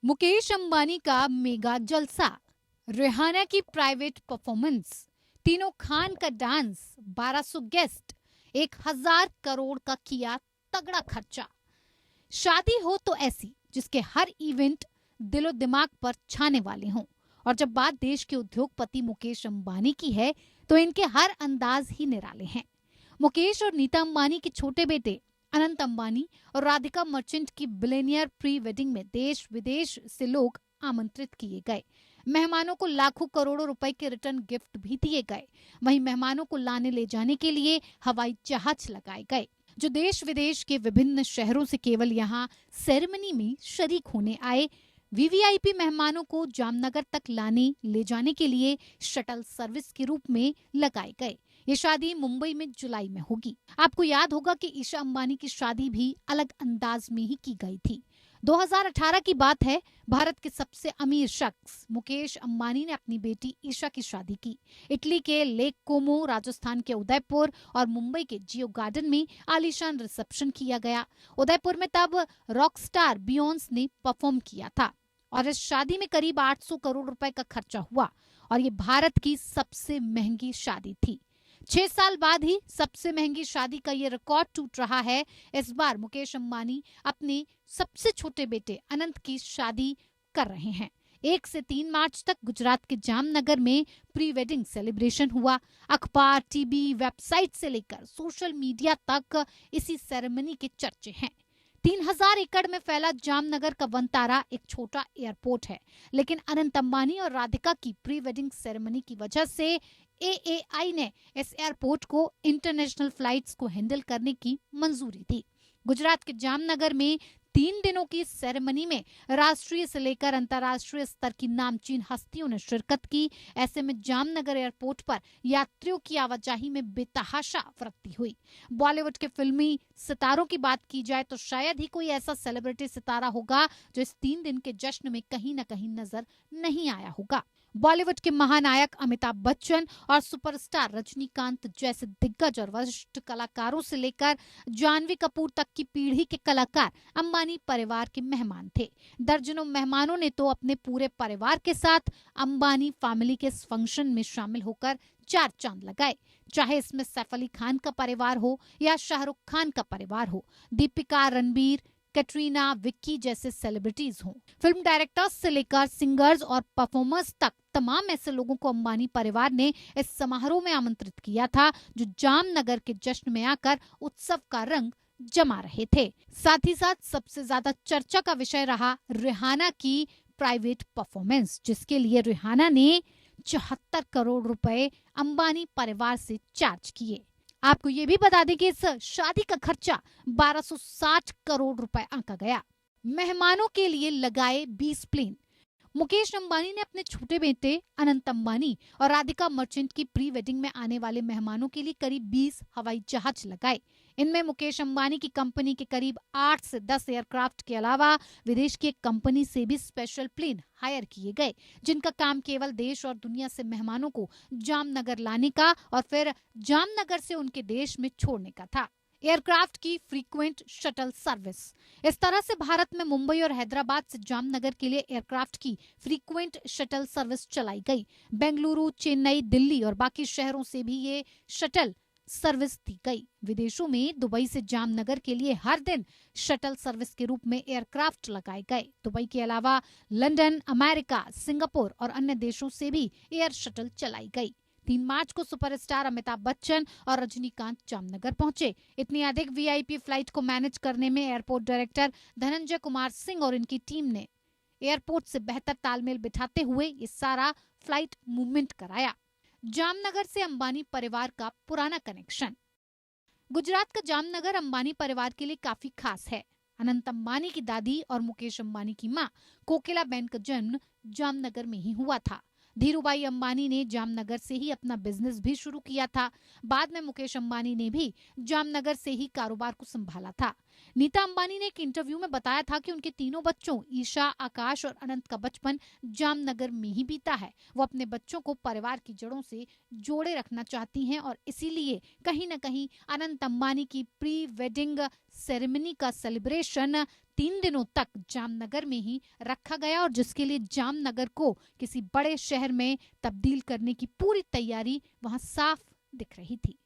मुकेश अंबानी का मेगा जलसा, रिहाना की प्राइवेट परफॉर्मेंस, तीनों खान का डांस, 1200 गेस्ट, 1000 करोड़ का किया तगड़ा खर्चा। शादी हो तो ऐसी जिसके हर इवेंट दिलो दिमाग पर छाने वाले हों। और जब बात देश के उद्योगपति मुकेश अंबानी की है तो इनके हर अंदाज ही निराले हैं। मुकेश और नीता अंबानी के छोटे बेटे अनंत अंबानी और राधिका मर्चेंट की बिलियनियर प्री वेडिंग में देश विदेश से लोग आमंत्रित किए गए। मेहमानों को लाखों करोड़ों रुपए के रिटर्न गिफ्ट भी दिए गए। वहीं मेहमानों को लाने ले जाने के लिए हवाई जहाज लगाए गए जो देश विदेश के विभिन्न शहरों से केवल यहाँ सेरेमनी में शरीक होने आए। वीवीआईपी मेहमानों को जामनगर तक लाने ले जाने के लिए शटल सर्विस के रूप में लगाए गए। ये शादी मुंबई में जुलाई में होगी। आपको याद होगा कि ईशा अंबानी की शादी भी अलग अंदाज में ही की गई थी। 2018 की बात है। भारत के सबसे अमीर शख्स मुकेश अंबानी ने अपनी बेटी ईशा की शादी की। इटली के लेक कोमो, राजस्थान के उदयपुर और मुंबई के जियो गार्डन में आलीशान रिसेप्शन किया गया। उदयपुर में तब रॉक स्टार बियॉन्स ने परफॉर्म किया था और इस शादी में करीब 800 करोड़ रुपए का खर्चा हुआ और ये भारत की सबसे महंगी शादी थी। 6 साल बाद ही सबसे महंगी शादी का ये रिकॉर्ड टूट रहा है। इस बार मुकेश अंबानी अपने सबसे छोटे बेटे अनंत की शादी कर रहे हैं। 1 से 3 मार्च तक गुजरात के जामनगर में प्री वेडिंग सेलिब्रेशन हुआ। अखबार, टीवी, वेबसाइट से लेकर सोशल मीडिया तक इसी सेरेमनी के चर्चे हैं। 3000 एकड़ में फैला जामनगर का वनतारा एक छोटा एयरपोर्ट है, लेकिन अनंत अंबानी और राधिका की प्री वेडिंग सेरेमनी की वजह से एएआई ने इस एयरपोर्ट को इंटरनेशनल फ्लाइट्स को हैंडल करने की मंजूरी दी। गुजरात के जामनगर में 3 दिनों की सेरेमनी में राष्ट्रीय से लेकर अंतर्राष्ट्रीय स्तर की नामचीन हस्तियों ने शिरकत की। ऐसे में जामनगर एयरपोर्ट पर यात्रियों की आवाजाही में बेतहाशा वृद्धि हुई। बॉलीवुड के फिल्मी सितारों की बात की जाए तो शायद ही कोई ऐसा सेलिब्रिटी सितारा होगा जो इस 3 दिन के जश्न में कहीं न कहीं नजर नहीं आया होगा। बॉलीवुड के महानायक अमिताभ बच्चन और सुपरस्टार रजनीकांत जैसे दिग्गज और वरिष्ठ कलाकारों से लेकर जानवी कपूर तक की पीढ़ी के कलाकार अंबानी परिवार के मेहमान थे। दर्जनों मेहमानों ने तो अपने पूरे परिवार के साथ अंबानी फैमिली के इस फंक्शन में शामिल होकर 4 चांद लगाए। चाहे इसमें सैफ अली खान का परिवार हो या शाहरुख खान का परिवार हो, दीपिका, रणबीर, कैटरीना, विक्की जैसे सेलिब्रिटीज हों, फिल्म डायरेक्टर्स से लेकर सिंगर्स और परफॉर्मर्स तक तमाम ऐसे लोगों को अंबानी परिवार ने इस समारोह में आमंत्रित किया था जो जामनगर के जश्न में आकर उत्सव का रंग जमा रहे थे। साथ ही साथ सबसे ज्यादा चर्चा का विषय रहा रिहाना की प्राइवेट परफॉर्मेंस, जिसके लिए रिहाना ने 74 करोड़ रुपए अंबानी परिवार से चार्ज किए। आपको ये भी बता दें कि इस शादी का खर्चा 1260 करोड़ रुपए आंका गया। मेहमानों के लिए लगाए 20 प्लेन। मुकेश अंबानी ने अपने छोटे बेटे अनंत अंबानी और राधिका मर्चेंट की प्री वेडिंग में आने वाले मेहमानों के लिए करीब 20 हवाई जहाज लगाए। इनमें मुकेश अंबानी की कंपनी के करीब 8 से 10 एयरक्राफ्ट के अलावा विदेश की एक कंपनी से भी स्पेशल प्लेन हायर किए गए, जिनका काम केवल देश और दुनिया से मेहमानों को जामनगर लाने का और फिर जामनगर से उनके देश में छोड़ने का था। एयरक्राफ्ट की फ्रीक्वेंट शटल सर्विस। इस तरह से भारत में मुंबई और हैदराबाद से जामनगर के लिए एयरक्राफ्ट की फ्रीक्वेंट शटल सर्विस चलाई गई। बेंगलुरु, चेन्नई, दिल्ली और बाकी शहरों से भी ये शटल सर्विस दी गई। विदेशों में दुबई से जामनगर के लिए हर दिन शटल सर्विस के रूप में एयरक्राफ्ट लगाए गए। दुबई के अलावा लंदन, अमेरिका, सिंगापुर और अन्य देशों से भी एयर शटल चलाई गई। 3 मार्च को सुपरस्टार अमिताभ बच्चन और रजनीकांत जामनगर पहुंचे। इतनी अधिक वीआईपी फ्लाइट को मैनेज करने में एयरपोर्ट डायरेक्टर धनंजय कुमार सिंह और इनकी टीम ने एयरपोर्ट से बेहतर तालमेल बिठाते हुए ये सारा फ्लाइट मूवमेंट कराया। जामनगर से अंबानी परिवार का पुराना कनेक्शन। गुजरात का जामनगर अंबानी परिवार के लिए काफी खास है। अनंत अंबानी की दादी और मुकेश अंबानी की मां कोकिलाबेन का जन्म जामनगर में ही हुआ था। धीरूभाई अंबानी ने जामनगर से ही अपना बिजनेस भी शुरू किया था। बाद में मुकेश अंबानी ने भी जामनगर से ही कारोबार को संभाला था। नीता अंबानी ने एक इंटरव्यू में बताया था कि उनके तीनों बच्चों ईशा, आकाश और अनंत का बचपन जामनगर में ही बीता है। वो अपने बच्चों को परिवार की जड़ों से जोड़े रखना चाहती हैं और इसीलिए कहीं न कहीं अनंत अंबानी की प्री वेडिंग सेरेमनी का सेलिब्रेशन 3 दिनों तक जामनगर में ही रखा गया और जिसके लिए जामनगर को किसी बड़े शहर में तब्दील करने की पूरी तैयारी वहां साफ दिख रही थी।